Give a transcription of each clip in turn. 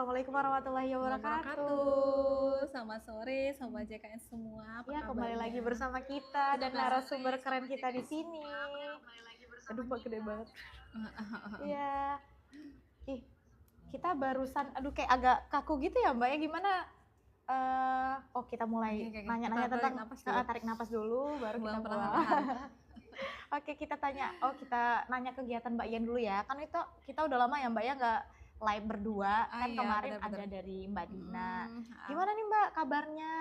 Assalamualaikum warahmatullahi wabarakatuh. Wabarakatuh. Selamat sore Sobat JKN semua. Apa Ya, kembali kabarnya? lagi bersama kita dan narasumber keren kita di sini. Aduh, Pak, gede banget. Iya. Ih, kita barusan, aduh kayak agak kaku gitu ya, Mbak ya. Gimana? Kita mulai Oke. nanya-nanya Kita tentang tarik napas tarik napas dulu, dulu. baru kita Buang buang. perlahan-lahan. Oke, kita nanya kegiatan Mbak Ian dulu ya. Kan itu kita udah lama ya Mbak ya nggak live berdua. Kan Iya, kemarin benar-benar. ada dari Mbak Dina. Mm-mm. Gimana nih Mbak kabarnya?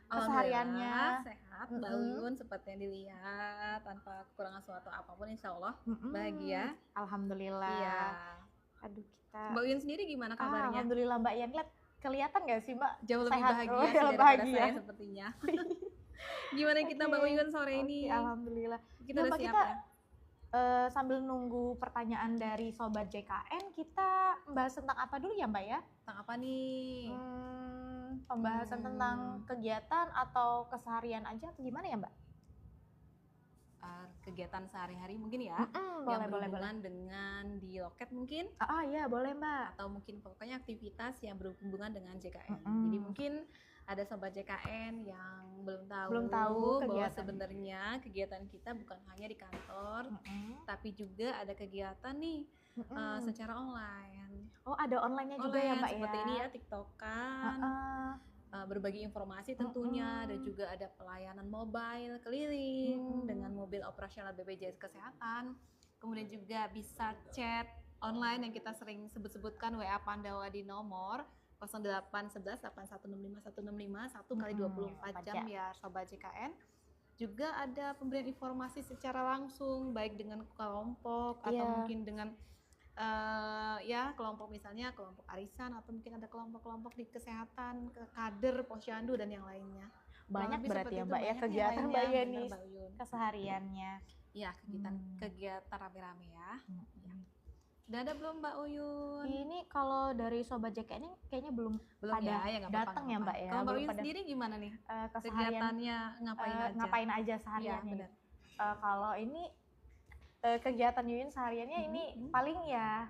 Kesehariannya? Alhamdulillah sehat, Mbak Mm-mm. Uyun seperti yang dilihat, tanpa kekurangan suatu apapun insya Allah Mm-mm. bahagia. Alhamdulillah. Iya. Aduh, kita Mbak Uyun sendiri gimana kabarnya? Alhamdulillah Mbak Ian, kelihatan nggak sih Mbak? Jauh lebih Sehat. bahagia Oh, sih jauh daripada bahagia. saya sepertinya. Gimana kita Mbak Oke. Uyun sore ini? Oke, alhamdulillah. Kita Ya, udah Mbak, siap kita ya? sambil nunggu pertanyaan dari Sobat JKN, kita bahas tentang apa dulu ya Mbak ya? Tentang apa nih? Pembahasan tentang kegiatan atau keseharian aja atau gimana ya Mbak? Kegiatan sehari-hari mungkin ya, Boleh. yang berhubungan dengan di loket mungkin, Iya boleh Mbak. atau mungkin pokoknya aktivitas yang berhubungan dengan JKN. Mm-mm. Jadi mungkin ada Sobat JKN yang belum Belum tahu bahwa kegiatan. sebenarnya kegiatan kita bukan hanya di kantor, Mm-mm. tapi juga ada kegiatan nih Mm-mm. secara online. Oh, ada online-nya juga ya Mbak seperti ya? ini ya, TikTokan. Berbagi informasi tentunya, dan juga ada pelayanan mobile keliling dengan mobil operasional BPJS Kesehatan. Kemudian juga bisa chat online yang kita sering sebut-sebutkan WA Pandawa di nomor 0811 8165 165 1x24 jam ya Sobat JKN. Juga ada pemberian informasi secara langsung baik dengan kelompok atau mungkin dengan kelompok, misalnya kelompok arisan, atau mungkin ada kelompok-kelompok di kesehatan, ke kader, posyandu dan yang lainnya. Banyak Lebih berarti ya seperti itu, Mbak ya banyak kegiatan yang Mbak lainnya, Ian benar, nih Mbak Uyun. kesehariannya. Iya, kegiatan rame-rame ya. Udah ada belum Mbak Uyun? Ini kalau dari Sobat JKN ini kayaknya belum pada ya nggak apa-apa, datang ya Mbak ya. Kalau Mbak Belum Uyun pada sendiri gimana nih? keseharian Kegiatannya ngapain aja? aja sehariannya. Iya, benar. Kalau ini kegiatan Yuyun sehariannya ini paling ya,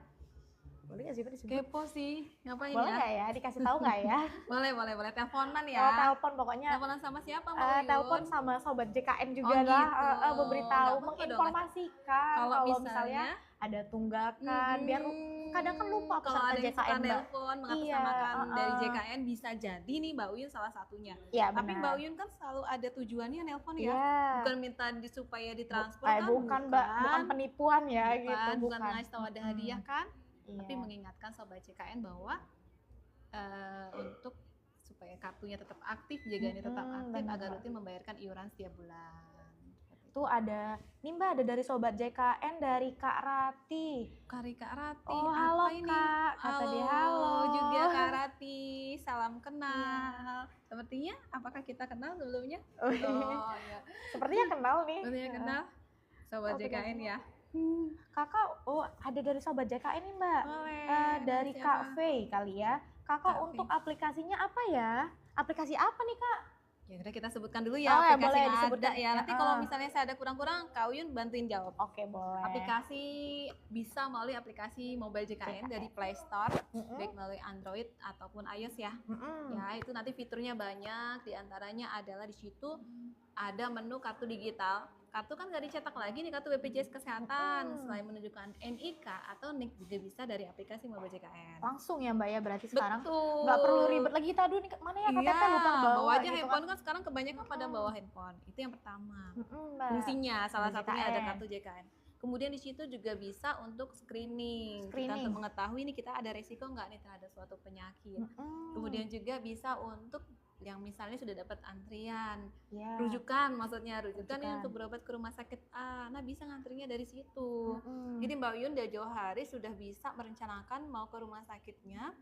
boleh nggak sih Pak disebut? Kepo sih, ngapain Boleh ya? nggak ya, dikasih tahu nggak ya? Boleh, teleponan ya. Oh, telepon pokoknya. Teleponan sama siapa Mbak Uyun? Telepon sama Sobat JKN juga Oh, lah, gitu. memberitahu, Nggak apa-apa dong. menginformasikan Kalau kalau misalnya misalnya ada tunggakan, biar kadang kan lupa kalau peserta ada yang suka JKN Mbak. nelpon mengatasnamakan dari JKN, bisa jadi nih Mbak Uyun salah satunya. Iya, Tapi benar. Mbak Uyun kan selalu ada tujuannya nelpon ya. Iya. Bukan minta supaya ditransfer kan? Bukan Mbak, bukan penipuan ya gitu. Bukan ngasih tahu ada hadiah kan? Iya. Tapi mengingatkan Sobat JKN bahwa untuk supaya kartunya tetap aktif, jaganya tetap aktif, benar. agar rutin membayarkan iuran setiap bulan. Tuh ada, nih Mbak, ada dari Sobat JKN, dari Kak Rati. Kak Rati, Oh, apa halo ini? Kak, kata dia halo. Juga Kak Rati, salam kenal. Sepertinya, apakah kita kenal sebelumnya? Oh, iya. Sepertinya kenal nih. Sepertinya kenal, Sobat JKN ya. Kakak, ada dari Sobat JKN nih Mbak. Boleh. Dari siapa? Kak Faye kali ya. Kakak, Kak untuk aplikasinya apa ya? Aplikasi apa nih Kak? Ya udah kita sebutkan dulu ya Boleh aplikasi yang disebutkan ada ya. Nanti kalau misalnya saya ada kurang-kurang, Kak Uyun bantuin jawab. Oke, boleh. Aplikasi bisa melalui aplikasi mobile JKN dari Play Store, baik melalui Android ataupun iOS ya. Ya, itu nanti fiturnya banyak, diantaranya adalah di situ ada menu kartu digital. Kartu kan nggak dicetak lagi nih, kartu BPJS Kesehatan. Selain menunjukkan NIK atau NIK juga bisa dari aplikasi mobile JKN. Langsung ya Mbak ya, berarti sekarang Betul. nggak perlu ribet lagi. Tadi nih mana ya KTP lupa bawa aja gitu handphone kan sekarang kebanyakan pada bawa handphone. Itu yang pertama. Mbak. Fungsinya salah satunya ada JKN. kartu JKN. Kemudian di situ juga bisa untuk screening. Kita untuk mengetahui nih kita ada resiko nggak nih terhadap suatu penyakit. Kemudian juga bisa untuk yang misalnya sudah dapat antrian, rujukan nih untuk berobat ke rumah sakit A, nah bisa ngantrinya dari situ. Jadi Mbak Uyun dari jauh hari sudah bisa merencanakan mau ke rumah sakitnya,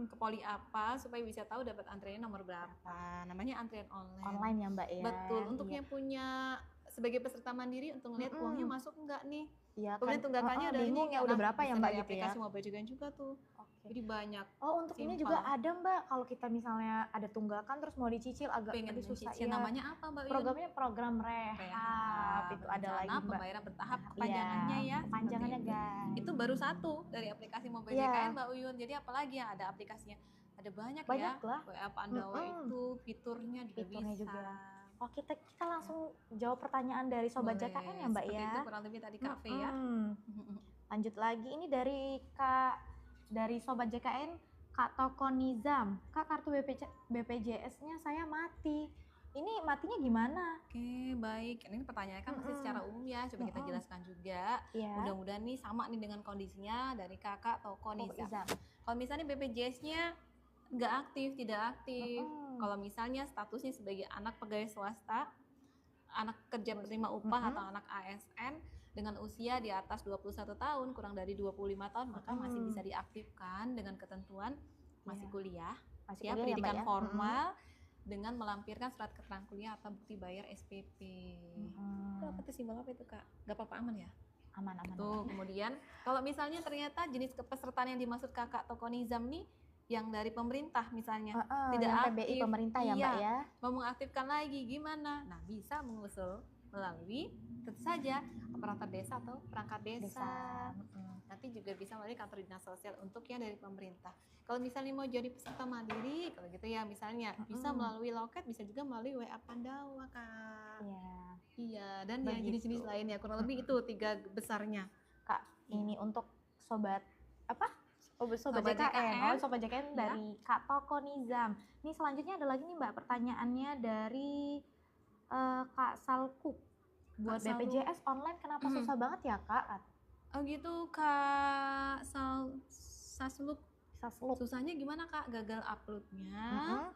ke poli apa, supaya bisa tahu dapat antriannya nomor berapa. Namanya antrian online. Online ya Mbak ya. Betul, untuk yang punya sebagai peserta mandiri untuk melihat uangnya masuk enggak nih. Iya, Kemudian tunggakannya udah bingung ya udah berapa ya Mbak gitu ya. aplikasi mobile juga tuh. Jadi banyak. Oh, untuk ini juga ada Mbak, kalau kita misalnya ada tunggakan terus mau dicicil agak pengen susah. mencicil, namanya apa Mbak Yun? Programnya program rehab, itu ada lagi Mbak. Pembayaran bertahap, kepanjangannya ya. Kepanjangannya guys. Itu baru satu dari aplikasi Mobile JKN Mbak Uyun. Jadi apalagi yang ada aplikasinya? Ada banyak ya. Lah. WA Pandawa itu fiturnya juga bisa. Oh, kita langsung jawab pertanyaan dari Sobat JKN ya Mbak ya. Itu kurang lebih tadi kafe ya. Lanjut lagi, ini dari Sobat JKN, Kak Toko Nizam. Kak, kartu BPJS-nya saya mati. Ini matinya gimana? Oke, baik. Ini pertanyaannya kan masih secara umum ya. Coba kita jelaskan juga. Mudah-mudahan nih sama nih dengan kondisinya dari Kakak Toko Nizam. Kalau misalnya BPJS-nya nggak aktif, tidak aktif. Kalau misalnya statusnya sebagai anak pegawai swasta, anak kerja penerima upah atau anak ASN dengan usia di atas 21 tahun, kurang dari 25 tahun, maka masih bisa diaktifkan dengan ketentuan masih kuliah, ya, pendidikan formal, dengan melampirkan surat keterangan kuliah atau bukti bayar SPP. Itu apa tuh, simbol apa itu Kak? Gak apa-apa, aman ya? Aman. Tuh, kemudian kalau misalnya ternyata jenis kepesertaan yang dimaksud Kakak Toko Nizam nih yang dari pemerintah misalnya tidak aktif, PBI pemerintah ya Mbak ya, mau mengaktifkan lagi gimana? Nah, bisa mengusul melalui tentu saja operator desa atau perangkat desa. Nanti juga bisa melalui kantor dinas sosial untuk yang dari pemerintah. Kalau misalnya mau jadi peserta mandiri, kalau gitu ya misalnya bisa melalui loket, bisa juga melalui WA Pandawa Kak. Iya, dan ya jenis-jenis lainnya, kurang lebih itu 3 besarnya. Kak, ini untuk sobat Sobat JKN. Sobat JKN dari Kak Toko Nizam. Ini selanjutnya ada lagi nih Mbak, pertanyaannya dari Kak Salkuk. Buat BPJS online kenapa susah banget ya Kak? Oh gitu Kak Sasluk. Susahnya gimana Kak? Gagal uploadnya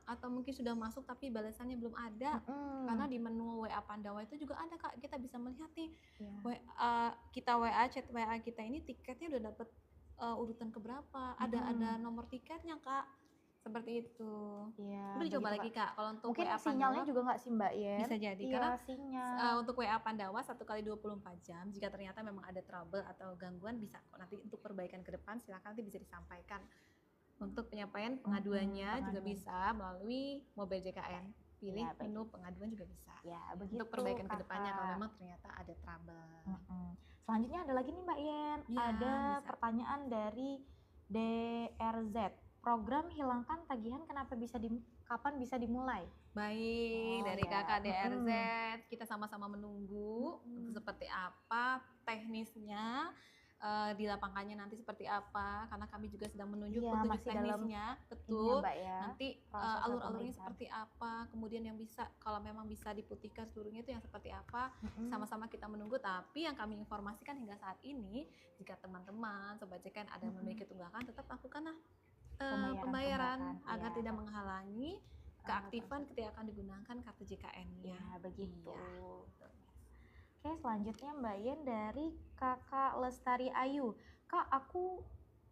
atau mungkin sudah masuk tapi balasannya belum ada? Karena di menu WA Pandawa itu juga ada Kak, kita bisa melihat nih chat WA kita ini tiketnya udah dapet urutan keberapa, ada nomor tiketnya Kak, seperti itu. Udah coba lagi Kak, kalau untuk mungkin WA sinyalnya Pandawa juga nggak sih Mbak ya? Bisa jadi karena untuk WA Pandawa 1 kali 24 jam, jika ternyata memang ada trouble atau gangguan bisa kok nanti untuk perbaikan ke depan, silakan nanti bisa disampaikan. Untuk penyampaian pengaduannya juga bisa melalui Mobile JKN. Pilih menu pengaduan juga bisa. Untuk perbaikan ke depannya kalau memang ternyata ada trouble. Selanjutnya ada lagi nih Mbak Yen, ada pertanyaan dari DRZ. Program hilangkan tagihan kapan bisa dimulai? Baik, dari Kakak DRZ, kita sama-sama menunggu seperti apa teknisnya, di lapangannya nanti seperti apa, karena kami juga sedang menunjuk petunjuk teknisnya, betul. Nanti alur-alurnya seperti apa, kemudian yang bisa kalau memang bisa diputihkan seluruhnya itu yang seperti apa, sama-sama kita menunggu. Tapi yang kami informasikan hingga saat ini, jika teman-teman Sobat JKN ada memiliki tunggakan, tetap lakukanlah pembayaran agar tidak menghalangi keaktifan ketika akan digunakan kartu JKN-nya. Begitu. Oke, selanjutnya Mbak Yen dari Kakak Lestari Ayu. Kak,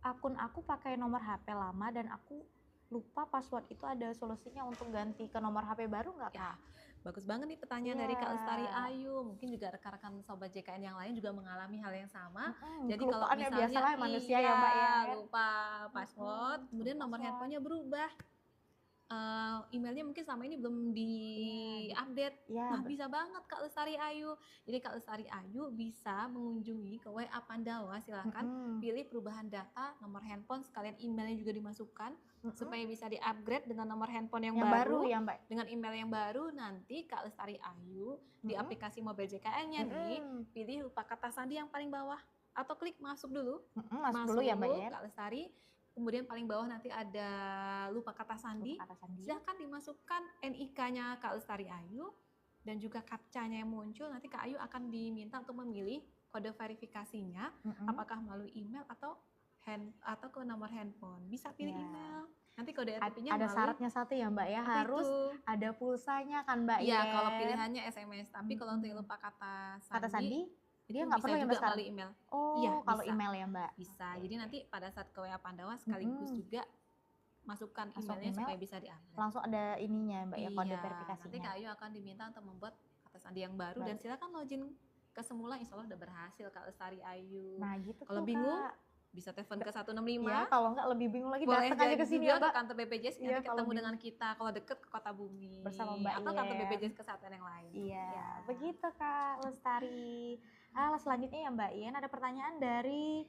akun aku pakai nomor HP lama dan aku lupa password, itu ada solusinya untuk ganti ke nomor HP baru nggak Kak? Bagus banget nih pertanyaan dari Kak Lestari Ayu. Mungkin juga rekan-rekan Sobat JKN yang lain juga mengalami hal yang sama. Jadi kalau misalnya biasalah manusia ya Mbak ya, lupa password, kemudian nomor handphonenya berubah. Emailnya mungkin selama ini belum di-update. Nah, bisa banget Kak Lestari Ayu. Jadi Kak Lestari Ayu bisa mengunjungi ke WA Pandawa, silakan pilih perubahan data, nomor handphone, sekalian emailnya juga dimasukkan supaya bisa di-upgrade dengan nomor handphone yang baru ya Mbak. Dengan email yang baru, nanti Kak Lestari Ayu di aplikasi Mobile JKN-nya nih, pilih lupa kata sandi yang paling bawah atau klik masuk dulu. Masuk dulu ya Mbak ya. Kak Lestari. Kemudian paling bawah nanti ada lupa kata sandi. Silahkan dimasukkan NIK-nya Kak Lestari Ayu dan juga captcha-nya yang muncul. Nanti Kak Ayu akan diminta untuk memilih kode verifikasinya, apakah melalui email atau ke nomor handphone. Bisa pilih email. Nanti kode OTP-nya ada syaratnya satu ya Mbak ya, harus ada pulsanya kan Mbak ya. Iya, kalau pilihannya SMS. Tapi kalau untuk lupa kata sandi dia nggak perlu juga melalui email. Kalau email ya Mbak. Bisa. Jadi nanti pada saat ke WA Pandawa sekaligus juga masukkan emailnya supaya bisa diambil. Langsung ada ininya Mbak ya, kode verifikasinya. Nanti Kak Ayu akan diminta untuk membuat kata sandi yang baru dan silakan login ke semula, insya Allah udah berhasil Kak Lestari Ayu. Nah gitu. Kalau bingung bisa telepon ke 165. Ya, kalau nggak lebih bingung lagi boleh datang aja ke sini ya, juga Mbak. ke kantor BPJS, Iya, nanti ketemu dengan kita. Kalau deket ke Kota Bumi bersama Mbak atau Yen. kantor BPJS Kesehatan yang lain. Iya, begitu Kak Lestari. Selanjutnya ya Mbak Yen, ada pertanyaan dari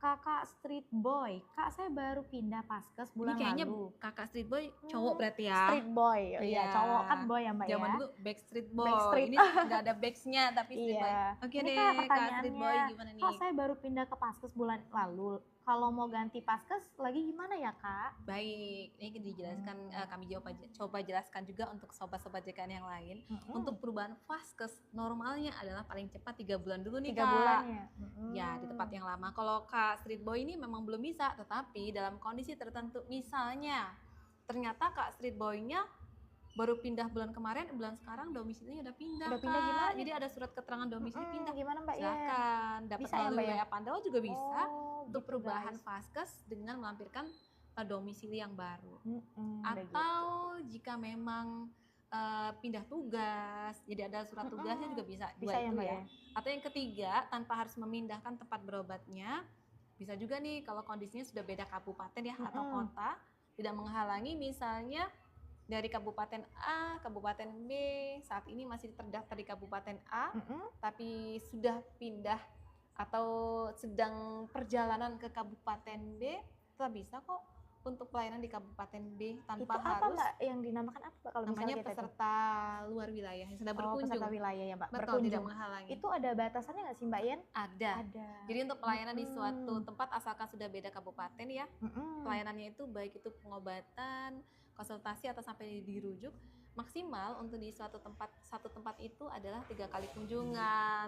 Kakak Street Boy. Kak, saya baru pindah Paskes bulan Ini kayaknya lalu. Kakak Street Boy cowok berarti ya? Street Boy, iya cowok kan boy ya Mbak Zaman ya. dulu Backstreet Boy. Backstreet. Ini nggak ada backsnya tapi Street Boy. Oke ini deh, Kak, Kak Street Boy gimana nih? Kak, saya baru pindah ke Paskes bulan lalu. Kalau mau ganti Paskes lagi gimana ya Kak? Baik, ini dijelaskan, kami coba jelaskan juga untuk sobat-sobat JKN yang lain. Untuk perubahan Paskes normalnya adalah paling cepat 3 bulan dulu nih 3 Kak. bulan ya? Ya, di tempat yang lama. Kalau Kak Street Boy ini memang belum bisa, tetapi dalam kondisi tertentu, misalnya ternyata Kak Street Boy-nya baru pindah bulan kemarin, bulan sekarang domisilinya udah pindah. Udah pindah Kak. gimana? Jadi ada surat keterangan domisili pindah. Gimana Mbak ya? Silakan, dapat Bisa ya, melalui Mbak ya? WA Pandawa juga bisa untuk gitu, perubahan guys. Paskes dengan melampirkan domisili yang baru. Atau Jika memang pindah tugas, jadi ada surat tugasnya juga bisa. Bisa ya Mbak ya? Atau yang ketiga, tanpa harus memindahkan tempat berobatnya, bisa juga nih kalau kondisinya sudah beda kabupaten ya atau kota, tidak menghalangi misalnya dari Kabupaten A, Kabupaten B, saat ini masih terdaftar di Kabupaten A, tapi sudah pindah atau sedang perjalanan ke Kabupaten B, tetap bisa kok untuk pelayanan di Kabupaten B tanpa itu apa harus Mbak yang dinamakan apa Mbak kalau namanya misalnya kita peserta luar wilayah yang sedang berkunjung. peserta wilayah ya Mbak. Betul, berkunjung. tidak menghalangi. Itu ada batasannya nggak sih Mbak Yen? Ada. Jadi untuk pelayanan di suatu tempat asalkan sudah beda kabupaten ya, pelayanannya itu baik itu pengobatan, konsultasi atau sampai dirujuk, maksimal untuk di satu tempat itu adalah 3 kali kunjungan.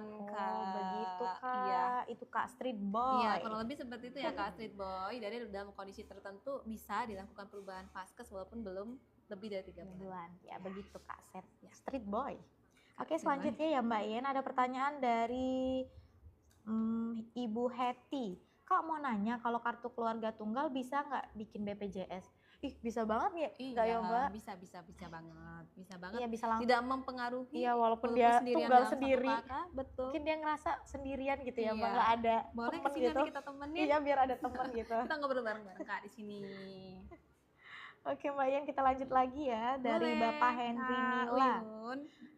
Begitu Kak. Iya. Itu Kak Street Boy. Iya, kurang lebih seperti itu ya Kak Street Boy. Dari dalam kondisi tertentu bisa dilakukan perubahan Paskes walaupun belum lebih dari 3 bulan. Ya begitu Kak Street Boy. Oke, selanjutnya ya Mbak Yen, ada pertanyaan dari Ibu Hetty. Kak mau nanya, kalau kartu keluarga tunggal bisa nggak bikin BPJS? Ih, bisa banget ya? Nggak ya Mbak? Bisa banget. Bisa banget. Iya, bisa langsung. Tidak mempengaruhi. Iya, walaupun dia tunggal sendiri. Betul. Mungkin dia ngerasa sendirian gitu ya, Mbak. Iya. Nggak ada Boleh temen kesini gitu. nanti kita temenin. Iya, biar ada temen gitu. Kita ngobrol bareng-bareng Kak di sini. Oke Mbak Yen, kita lanjut lagi ya dari Bapak Henry Nila.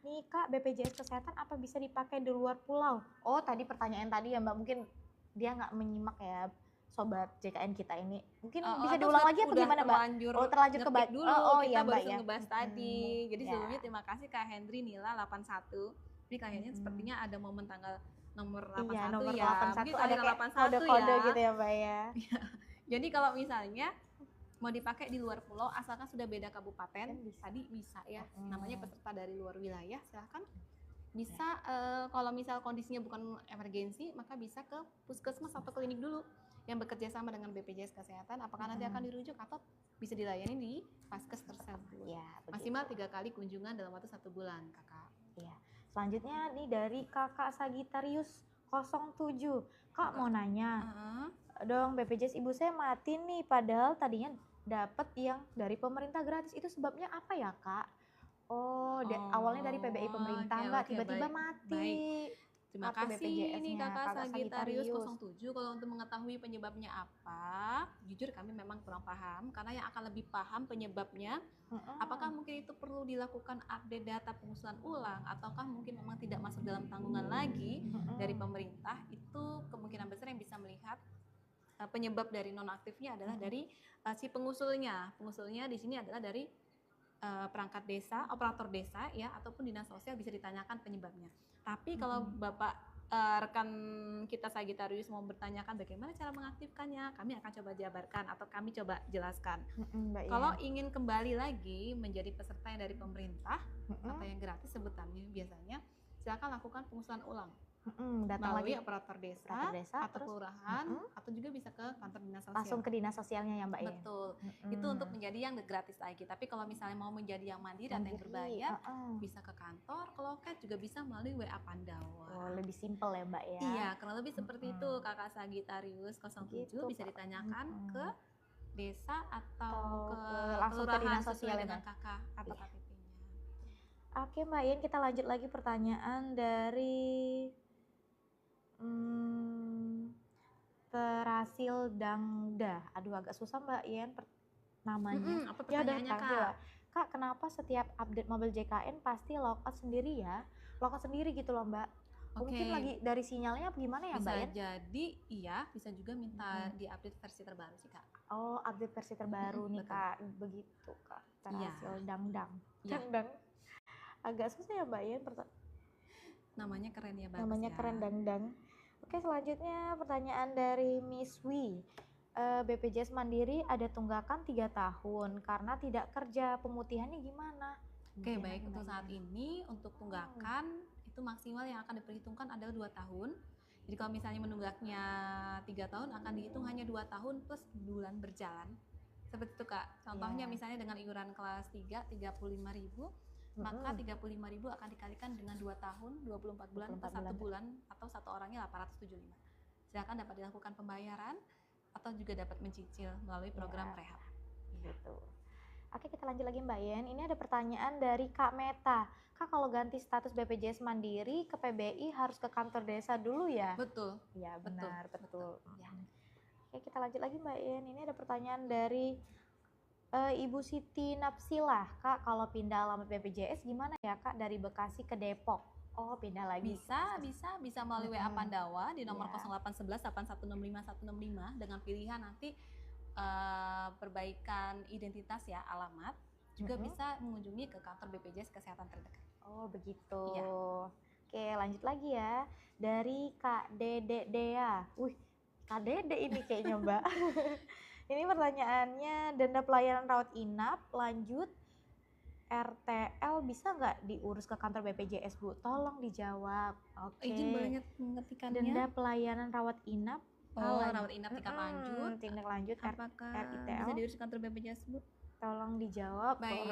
Nih Kak, BPJS Kesehatan apa bisa dipakai di luar pulau? Oh, tadi pertanyaan tadi ya Mbak, mungkin dia nggak menyimak ya sobat JKN kita ini. Mungkin bisa diulang lagi atau gimana Mbak? Terlanjur ke dulu. Iya Mbak ya. Ngebahas tadi. Jadi sebelumnya terima kasih Kak Henry Nila 81. Ini kayaknya sepertinya ada momen tanggal nomor 81 iya, nomor ya. 81 ada kayak 81 kode-kode ya. gitu ya Mbak ya. Jadi kalau misalnya mau dipakai di luar pulau asalkan sudah beda kabupaten, tadi bisa ya. Namanya peserta dari luar wilayah, silahkan. Bisa kalau misal kondisinya bukan emergensi, maka bisa ke puskesmas atau klinik dulu yang bekerja sama dengan BPJS Kesehatan. Apakah nanti akan dirujuk atau bisa dilayani di Paskes tersebut. Ya, maksimal 3 kali kunjungan dalam waktu 1 bulan, Kakak. Iya. Selanjutnya nih dari Kakak Sagitarius 07. Kak mau nanya. Dong, BPJS ibu saya mati nih, padahal tadinya dapat yang dari pemerintah gratis. Itu sebabnya apa ya Kak? Awalnya dari PBI pemerintah Mbak, tiba-tiba mati. Baik. Terima kasih nih Kakak Sagitarius Sagitarius 07. Kalau untuk mengetahui penyebabnya apa, jujur kami memang kurang paham, karena yang akan lebih paham penyebabnya, apakah mungkin itu perlu dilakukan update data pengusulan ulang, ataukah mungkin memang tidak masuk dalam tanggungan lagi dari pemerintah, itu kemungkinan besar yang bisa melihat penyebab dari nonaktifnya adalah dari si pengusulnya. Pengusulnya di sini adalah dari perangkat desa, operator desa ya, ataupun dinas sosial, bisa ditanyakan penyebabnya. Tapi kalau Bapak rekan kita Sagitarius mau bertanyakan bagaimana cara mengaktifkannya, kami akan coba jabarkan atau kami coba jelaskan. Kalau ingin kembali lagi menjadi peserta yang dari pemerintah atau yang gratis sebutannya biasanya, silakan lakukan pengusulan ulang. Melalui operator desa atau kelurahan, atau juga bisa ke kantor dinas sosial. Langsung ke dinas sosialnya ya Mbak ya? Betul. Itu untuk menjadi yang gratis lagi. Tapi kalau misalnya mau menjadi yang mandiri atau yang berbayar, bisa ke kantor, ke loket, juga bisa melalui WA Pandawa. Lebih simpel ya Mbak ya? Iya, kurang lebih seperti itu Kakak Sagitarius 07 gitu, bisa ditanyakan ke desa atau ke langsung ke dinas sosial dengan kakak atau KTP-nya. Oke Mbak Yen, kita lanjut lagi pertanyaan dari Terasil Dangda. Aduh agak susah Mbak Yen namanya. Apa Ya udah pertanyaannya terakhir Kak? lah. Kak, kenapa setiap update mobil JKN pasti logout sendiri ya? Logout sendiri gitu loh Mbak. Mungkin Oke, lagi dari sinyalnya apa gimana ya bisa Mbak Yen? jadi iya, bisa juga minta Mm-mm. diupdate versi terbaru sih Kak. Oh, update versi terbaru nih Betul. Kak. Begitu Kak. Iya, Terasil Dangdang. iya. Dangdang. Agak susah ya Mbak Yen. Namanya keren ya, bagus Namanya ya. keren Dangdang. Oke, selanjutnya pertanyaan dari Miss Wi. BPJS Mandiri ada tunggakan 3 tahun karena tidak kerja. Pemutihannya gimana? Oke, Pemutihan baik. lagi, Untuk Mbak saat Yen. ini, untuk tunggakan itu maksimal yang akan diperhitungkan adalah 2 tahun. Jadi kalau misalnya menunggaknya 3 tahun, akan dihitung hanya 2 tahun plus bulan berjalan. Seperti itu Kak. Contohnya Iya. misalnya dengan iuran kelas 3, 35.000, maka 35.000 akan dikalikan dengan 2 tahun, 24 bulan 24 plus 1 bulan. bulan, atau satu orangnya 875. Silakan dapat dilakukan pembayaran atau juga dapat mencicil melalui program Iya. rehab. Gitu. Oke, kita lanjut lagi Mbak Yen. Ini ada pertanyaan dari Kak Meta. Kak, kalau ganti status BPJS Mandiri ke PBI harus ke kantor desa dulu ya? Betul. Iya, Betul, benar, betul. ya. Oke, kita lanjut lagi Mbak Yen. Ini ada pertanyaan dari Ibu Siti Napsilah. Kak, kalau pindah alamat BPJS gimana ya Kak dari Bekasi ke Depok? Oh, pindah lagi. Bisa melalui WA Pandawa di nomor Iya. 0811 8165 165 dengan pilihan nanti perbaikan identitas ya, alamat. Juga bisa mengunjungi ke kantor BPJS Kesehatan terdekat. Oh, begitu. Iya. Oke, lanjut lagi ya. Dari Kak Dede Dea. Wih, Kak Dede ini kayaknya Mbak. Ini pertanyaannya, denda pelayanan rawat inap lanjut RTL bisa nggak diurus ke kantor BPJS Bu? Tolong dijawab. Oke. Izin boleh mengetikkannya? Denda pelayanan rawat inap. Rawat inap tingkat lanjut. Tindak lanjut Apakah RITL bisa diurus kantor BPJS Bu? Tolong dijawab. Baik.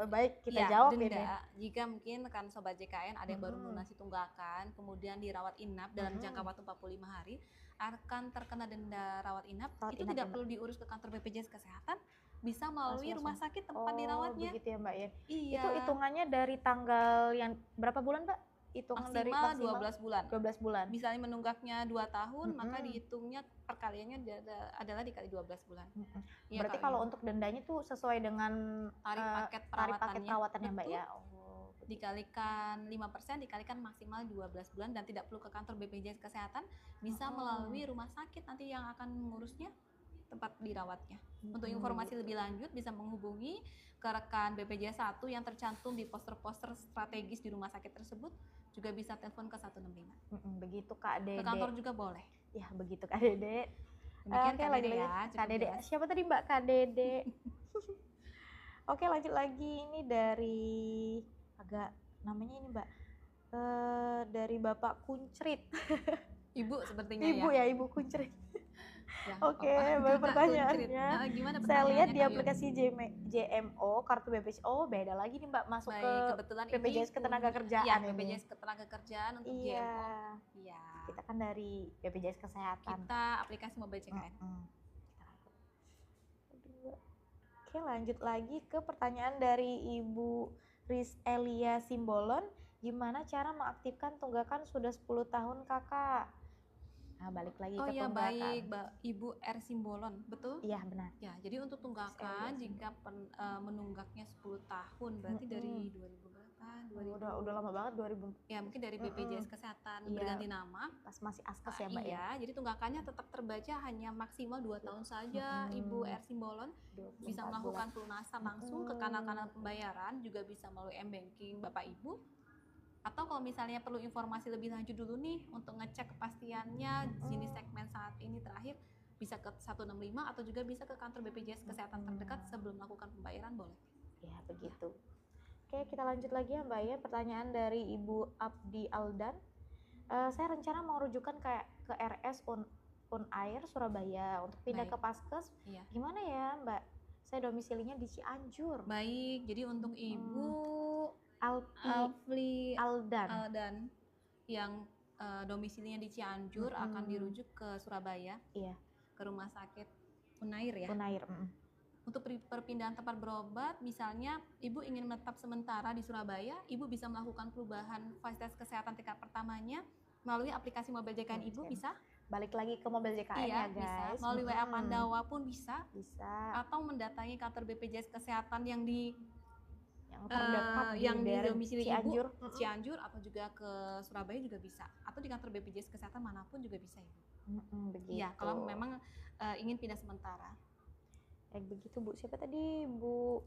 Baik, kita Ya, jawab denda. ini. Jika mungkin kan Sobat JKN ada yang baru melunasi tunggakan, kemudian dirawat inap dalam jangka waktu 45 hari, akan terkena denda rawat inap. Itu tidak perlu diurus ke kantor BPJS Kesehatan, bisa melalui rumah sakit tempat dirawatnya. Begitu ya Mbak ya. Iya. Itu hitungannya dari tanggal yang berapa bulan Mbak? Hitungan dari maksimal 12 bulan. 12 bulan. Misalnya menunggaknya 2 tahun, maka dihitungnya perkaliannya adalah dikali 12 bulan. Ya, berarti kalau untuk dendanya tuh sesuai dengan tarif paket perawatannya Mbak ya. Dikalikan 5%, dikalikan maksimal 12 bulan dan tidak perlu ke kantor BPJS Kesehatan, bisa melalui rumah sakit nanti yang akan mengurusnya, tempat dirawatnya. Untuk informasi lebih lanjut bisa menghubungi ke rekan BPJS 1 yang tercantum di poster-poster strategis di rumah sakit tersebut, juga bisa telepon ke 165. Begitu Kak Dede. Ke kantor juga boleh. Ya, begitu Kak Dede. Demikian Kak Dede ya. Kak Dede. Siapa tadi Mbak Kak Dede? Oke, lanjut lagi. Ini dari agak namanya ini Mbak. Dari Bapak Kuncrit. Ibu sepertinya Ibu ya. Ibu Kuncrit. Ya, Oke, pertanyaannya. Gimana saya lihat di Kak aplikasi JMO, kartu BPJS. Oh, beda lagi nih Mbak, masuk ke kebetulan BPJS Ketenagakerjaan. Iya, BPJS Ketenagakerjaan untuk JMO. Iya. Kita kan dari BPJS Kesehatan. Kita aplikasi mobile JKN. Oke, lanjut lagi ke pertanyaan dari Ibu Riz Elia Simbolon. Gimana cara mengaktifkan tunggakan sudah 10 tahun Kakak? Nah, balik lagi ke tunggakan. Baik, Ibu R Simbolon, betul? Iya, benar. Ya, jadi untuk tunggakan jika menunggaknya 10 tahun, berarti dari 2000 berapa? Udah lama banget 2000. Ya, mungkin dari BPJS Kesehatan berganti nama. Pas masih Askes ya, Mbak ya. Jadi tunggakannya tetap terbaca hanya maksimal 2 tahun saja. Ibu R Simbolon bisa melakukan pelunasan langsung ke kanal-kanal pembayaran, juga bisa melalui M-Banking Bapak Ibu. Atau kalau misalnya perlu informasi lebih lanjut dulu nih untuk ngecek kepastiannya jenis segmen saat ini terakhir, bisa ke 165 atau juga bisa ke kantor BPJS Kesehatan terdekat sebelum melakukan pembayaran, boleh. Ya, begitu. Oke, kita lanjut lagi ya Mbak ya. Pertanyaan dari Ibu Abdi Aldan. Saya rencana mau rujukan ke RS Unair Surabaya untuk pindah ke Paskes. Gimana ya Mbak? Saya domisilinya di Cianjur. Baik, jadi untuk Ibu Alfi Aldan yang domisilinya di Cianjur akan dirujuk ke Surabaya. Iya. Ke rumah sakit Unair ya. Unair. Untuk perpindahan tempat berobat, misalnya Ibu ingin menetap sementara di Surabaya, Ibu bisa melakukan perubahan fasilitas kesehatan tingkat pertamanya melalui aplikasi mobile JKN Ibu, bisa? balik lagi ke mobil JKN Iya, ya guys. bisa. Melalui WA Pandawa pun bisa. Bisa. Atau mendatangi kantor BPJS Kesehatan yang di Yang terdekat yang di daerah domisili Cianjur. Ibu, Cianjur atau juga ke Surabaya juga bisa. Atau di kantor BPJS Kesehatan manapun juga bisa Ibu. Begitu. Iya, kalau memang ingin pindah sementara. Begitu Bu. Siapa tadi Bu?